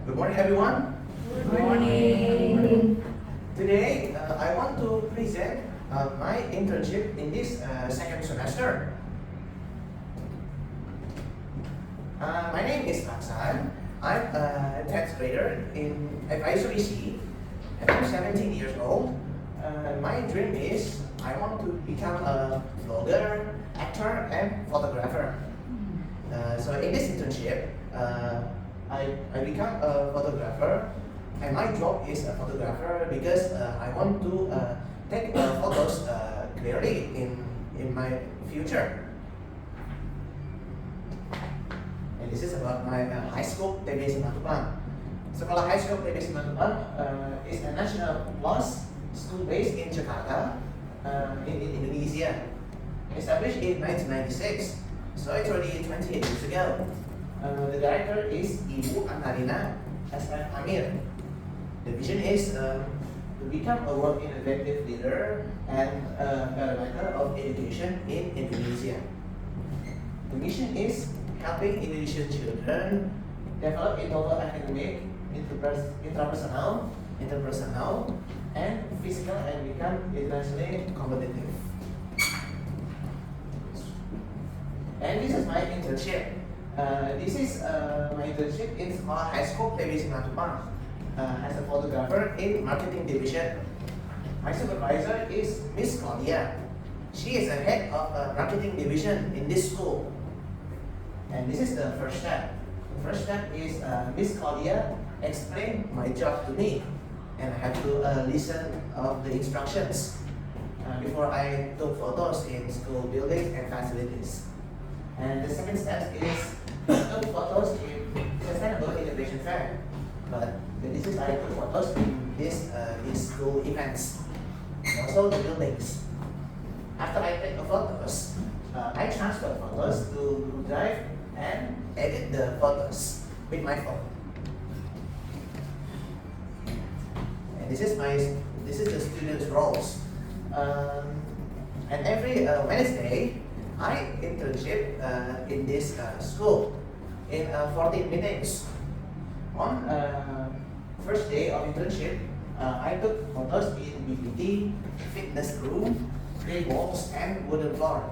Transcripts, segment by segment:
Good morning, everyone. Good morning. Today, I want to present my internship in this second semester. My name is Aksan. I'm a 10th grader in Advisory C, and I'm 17 years old. My dream is I want to become a vlogger, actor, and photographer. So in this internship, I become a photographer, and my job is a photographer because I want to take photos clearly in my future. And this is about my high school TB Simatupang. Sekolah High School TB Simatupang is a national plus school based in Jakarta, in Indonesia. Established in 1996, so it's already 28 years ago. The director is Ibu Antarina SF Amir. The vision is to become a world innovative leader and parameter of education in Indonesia. The mission is helping Indonesian children develop innovative academic, interpersonal, and physical, and become internationally competitive. And this is my internship. This is my internship in Sekolah High School TB Simatupang as a photographer in marketing division. My supervisor is Miss Claudia. She is the head of marketing division in this school. And this is the first step. The first step is Miss Claudia explained my job to me, and I have to listen of the instructions before I took photos in school buildings and facilities. And the second step is took photos in Sustainable Innovation Fair. But this is I took photos in these school events, and also the buildings. After I take the photos, I transfer photos to Google Drive and edit the photos with my phone. And this is the students' roles. And every Wednesday, I internship in this school in 14 meetings. On first day of internship, I took photos in BPT, fitness room, grey walls, and wooden floor.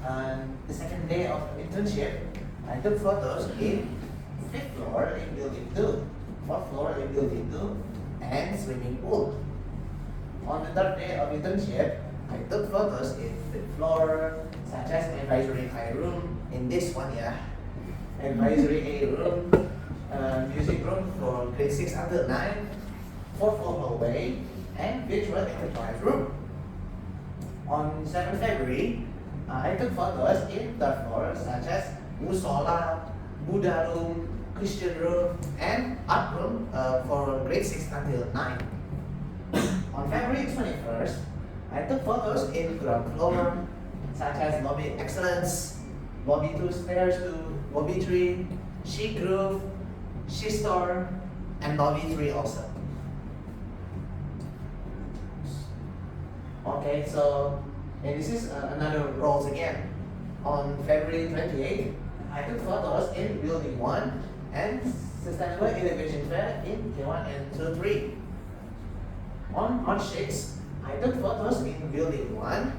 And the second day of internship, I took photos in 5th floor in building 2, 4th floor in building 2, and swimming pool. On the third day of internship, I took photos in 5th floor, such as advisory I room in this one, advisory A room, music room for grade 6 until 9, 4th floor hallway, and virtual enterprise room. On 7th February, I took photos in 3rd floor, such as Musola, Buddha room, Christian room, and art room for grade 6 until 9. On February 21st, I took photos in ground floor, such as Lobby Excellence, Lobby 2 stairs to Lobby 3, Chic Roof, She Store, and Lobby 3 also. Okay, so, and this is another roles again. On February 28th, I took photos in Building 1 and Sustainable Innovation Fair in K1 and 2-3. On March 6th, I took photos in Building 1,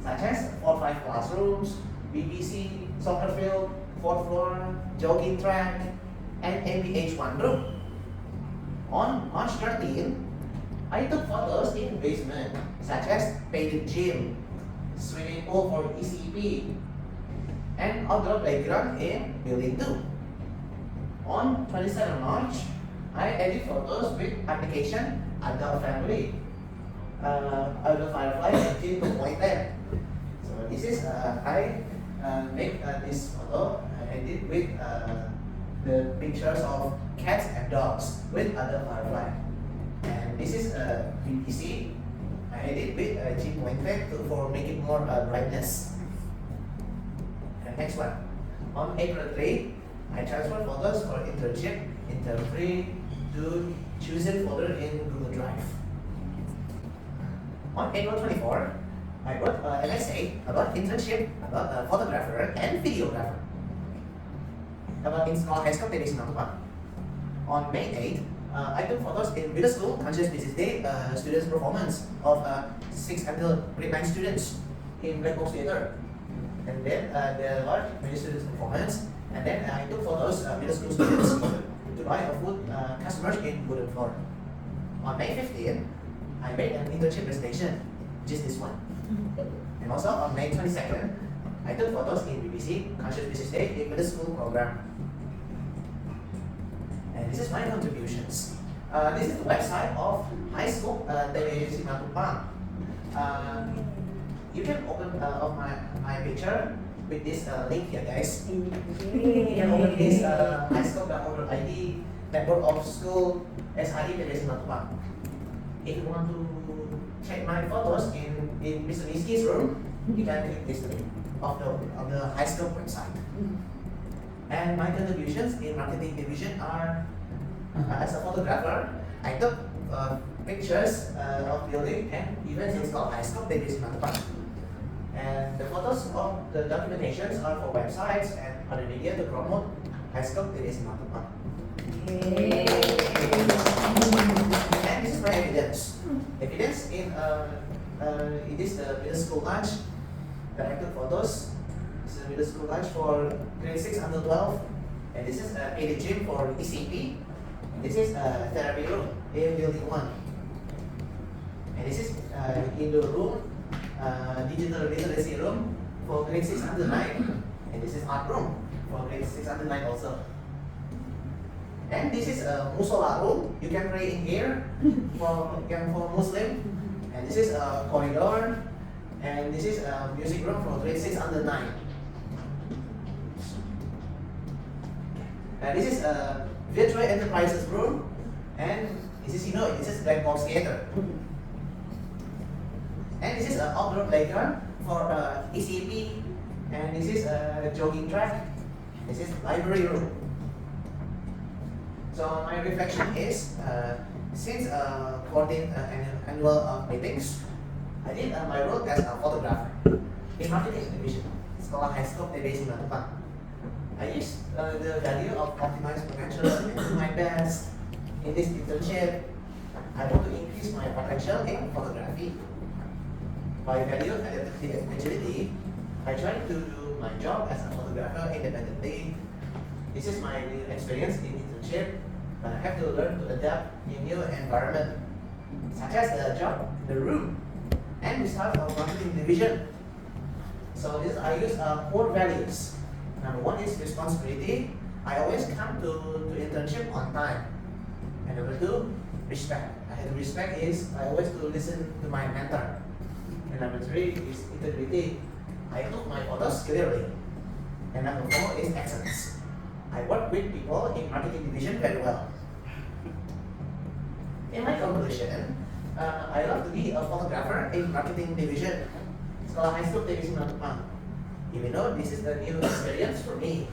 such as 4-5 classrooms, BBC, soccer field, 4th floor, jogging track, and MPH1 room. On March 13th, I took photos in basement, such as painted gym, swimming pool for ECP, and outdoor playground in building 2. On 27 March, I edit photos with application Adult Family, Adult Firefly, and Gene 2.10. So this is I make this photo. I edit with the pictures of cats and dogs with Adult Firefly. And this is PPC. I edit with Gene 2.10 for make it more brightness. And next one. On April 3, I transfer photos for internship, intern 3, to chosen folder in Google Drive. On April 24, I wrote an essay about internship, about a photographer and videographer, about in Sekolah High School TB Simatupang. On May 8th, I took photos in middle school Conscious Business Day students' performance of 6 until grade 9 students in Black Box Theater. And then there were many students' performance. And then I took photos middle school students to buy a food customers in wooden floor. On May 15th, I made an internship presentation, just this one. And also on May 22nd, I took photos in BBC Conscious Business Day in middle school program. And this is my contributions. This is the website of High School TB Simatupang. You can open up my picture with this link here, guys. You can open this highscope.org.id network of school SHI TB Simatupang. If you want to check my photos in Mr. Niski's room, you can click this link of the High School website. And my contributions in marketing division are, as a photographer, I took pictures of building and events in Sekolah High School TB Simatupang. And the photos of the documentations are for websites and other media to promote High School TB Simatupang. And this is my evidence. Evidence in it is the middle school lunch that I took photos. This is the middle school lunch for grade 6 until 12. And this is a gym for ECP. This is a therapy room in building 1. And this is indoor room, digital literacy room for grade 6 until 9. And this is art room for grade 6 until 9 also. And this is a musola room. You can pray in here for Muslim. And this is a corridor. And this is a music room for grade 6 until 9. And this is a virtual enterprises room. And this is this is Black Box Theater. And this is an outdoor playground for ECP. And this is a jogging track. This is library room. So my reflection is, since 14 annual meetings, I did my role as a photographer in marketing division, Sekolah High School TB Simatupang. I used the value of optimized potential and do my best in this internship. I want to increase my potential in photography. By value adaptive agility, I try to do my job as a photographer independently. This is my new experience in internship, but I have to learn to adapt in new environment, such as the job, the room, and the start of marketing division. So this I use 4 values. Number 1 is responsibility. I always come to internship on time. And number 2, respect. Respect is I always to listen to my mentor. And number 3 is integrity. I took my photos clearly. And number 4 is excellence. I work with people in marketing division very well. In my conclusion, I love to be a photographer in marketing division, Sekolah High School TB Simatupang. Even though this is a new experience for me,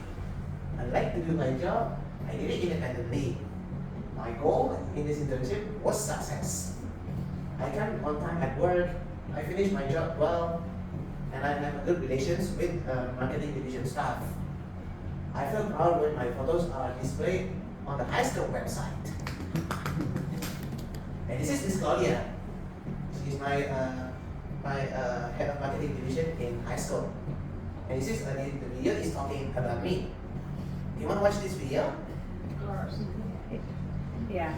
I like to do my job. I did it independently. My goal in this internship was success. I come on time at work. I finish my job well, and I have good relations with marketing division staff. I feel proud when my photos are displayed on the high school website. And this is Miss Claudia. She is my head of marketing division in high school. And this is the video is talking about me. You want to watch this video? Yeah.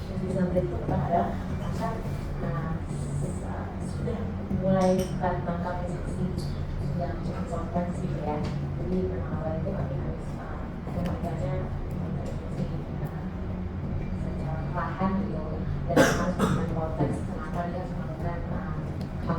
Jadi bisa berikut adalah sudah mulai menangkap instruksi yang cukup komprehensif ya. Jadi memang awal itu kami harus membacanya secara perlahan gitu dan harus dengan konteks kenapa dia melakukan hal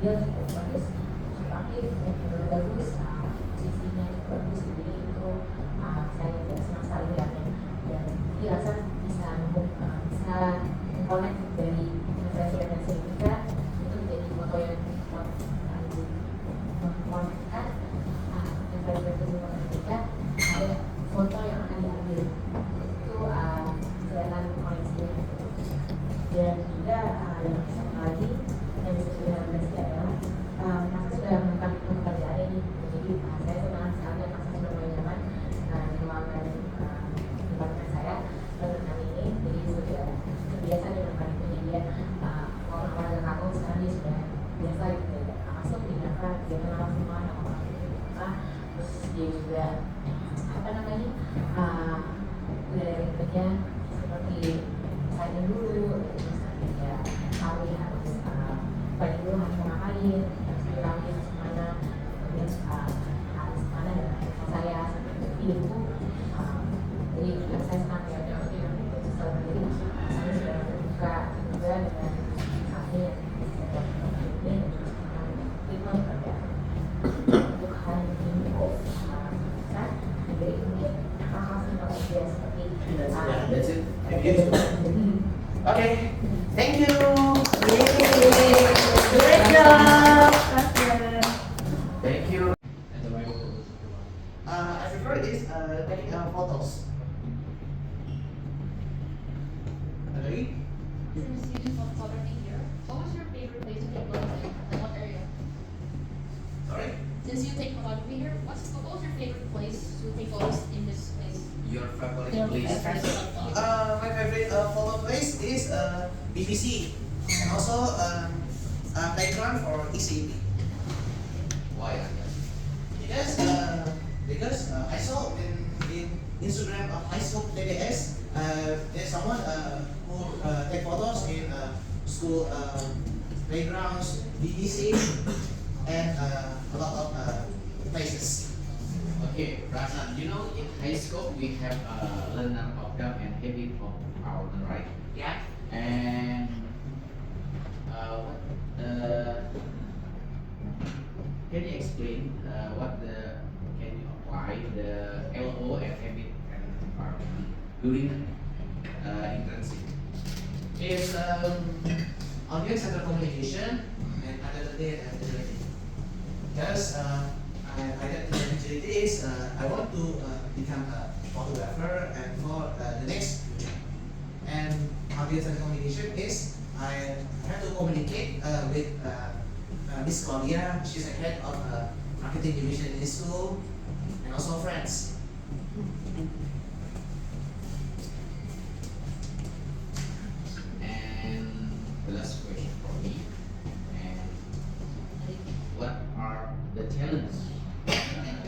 dia cukup bagus, cukup aktif, benar bagus, sisinya cukup bagus, jadi itu saya juga senang sekali lihatnya. Dan dia rasa bisa connect dari referensi kita itu menjadi foto yang mengonekkan referensi kita ada foto yang akan diambil itu kelihatan koneksinya. Dan juga yang satu lagi yang bisa saya referensi adalah Kakak sudah melakukan pekerjaan ini, jadi saya senang sekali Kakak sudah mulai nyaman di ruangan departemen saya tentang ini, jadi sudah terbiasa dengan hal itu. Jadi dia orang-orang yang kamu sekarang dia sudah biasa gitu ya, masuk di belakang dia kenal semua nama-nama apa, terus dia juga apa namanya udah kerja seperti saya dulu, terus ya kami harus balik dulu harus ngapain, harus bilangin kemana, kemudian harus kemana dan saya hidupku. Jadi saya senang ya setelah jadi saya sudah buka juga dengan kami yang ini itu bekerja untuk hari ini kan jadi mungkin hal-hal dia seperti That's it. Thank you. Okay, thank you. Great job. Thank you. And the Bible purpose of the one. I prefer this taking photos. Agree? Since you do photography here, what was your favorite place to take photos in? Like what area? Sorry. Since you take photography here, what was your favorite place to take photos in this place? Your favorite Your place. favorite place. My favorite photo place is BBC and also playground for ECP. Why? Because I saw in Instagram of high school TDS there's someone who take photos in school playgrounds, BBC, and a lot of places. Okay, Rasan, you know in high school we have learner outcome and habit of our learner, right? Yeah. And what can you explain what the can you apply the LO and habit and environment during internship? It's audience center communication and identity and agility. Because I got the agility is I want to become a photographer and for the next and audience center communication is I have to communicate with Miss Claudia. She's the head of marketing division in this school and also friends. And the last question for me, and what are the challenges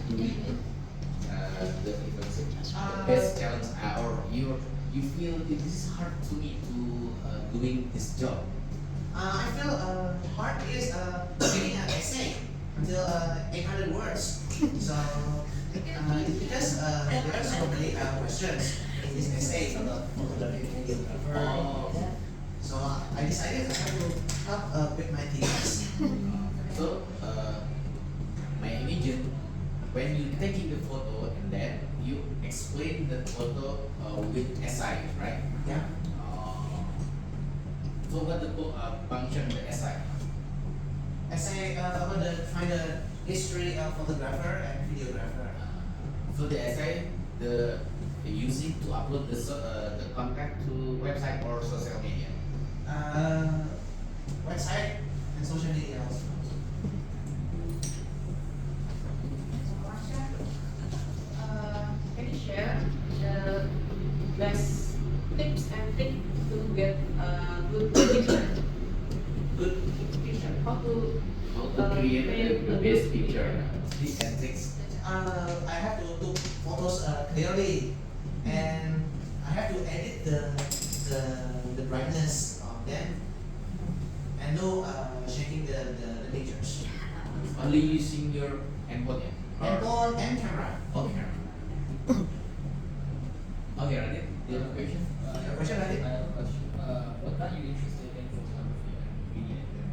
doing the internship? The best challenge or you feel this is hard to me to doing this job. I feel hard is reading an essay until 800 words. So it's because there are so many questions in this essay about photography videographer. So I decided I have to help with my teachers. So my imagine when you taking the photo and then you explain the photo with essay, right? Yeah. So what the function of the essay? Essay about find the history of photographer and videographer. So the essay the using to upload the content to website or social media. Website and social media also. Can you share the best tips and tricks to get a good picture? Good. Picture. How to How to create the best picture? Tips and tricks. I have to take photos clearly, and I have to edit the brightness of them, and no shaking the pictures. Only using your handphone, yeah? Handphone and camera. Okay. Okay, Radit, do you have a question? Your question, Radit? I have a question. What are you interested in photography and video editing?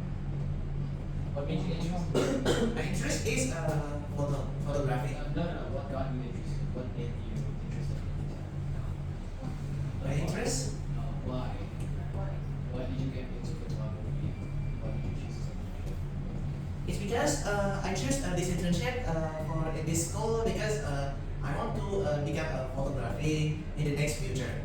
What made you interested? My interest is photography. What got you interested? What made you interested? My interest? Why? Why did you get into photography? Why did you choose photography? It's because I choose this internship for in this school because I want to become a photography in the next future.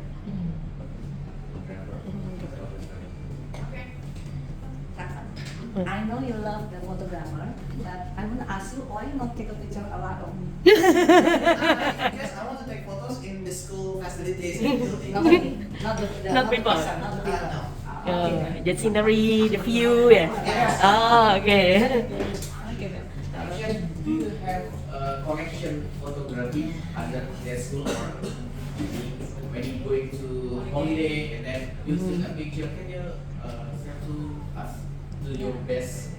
I know you love the photographer, but I want to ask you why you not take a picture a lot of me? Because I want to take photos in the school facilities and buildings. Not me, not the Not people. person, not the people. No. Okay. The scenery, the view, yeah. Oh, okay. Okay, then. Akshan, do you have collection photography under their school or when you going to holiday and then you took a picture? Can you share to us your best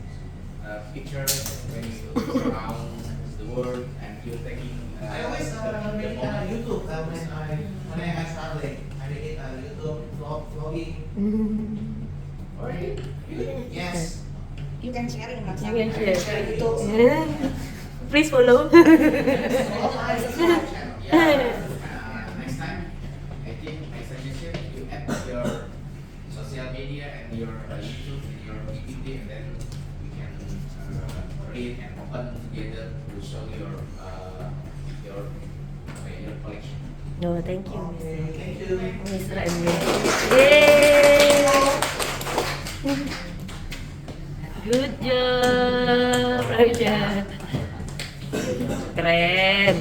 picture when you around the world and you're taking? I always make YouTube when I traveling. I make YouTube vlogging. Oh, really? Yes. You can share in You WhatsApp. can share. Share YouTube. Please follow. Follow my channel. Yeah. Next time, I think my suggestion you add your social media and your YouTube and your PPT, and then we can read and open together to show your collection. No, thank you, Okay, thank you. Mr. Emil. Yay! Good job, Raja. Keren.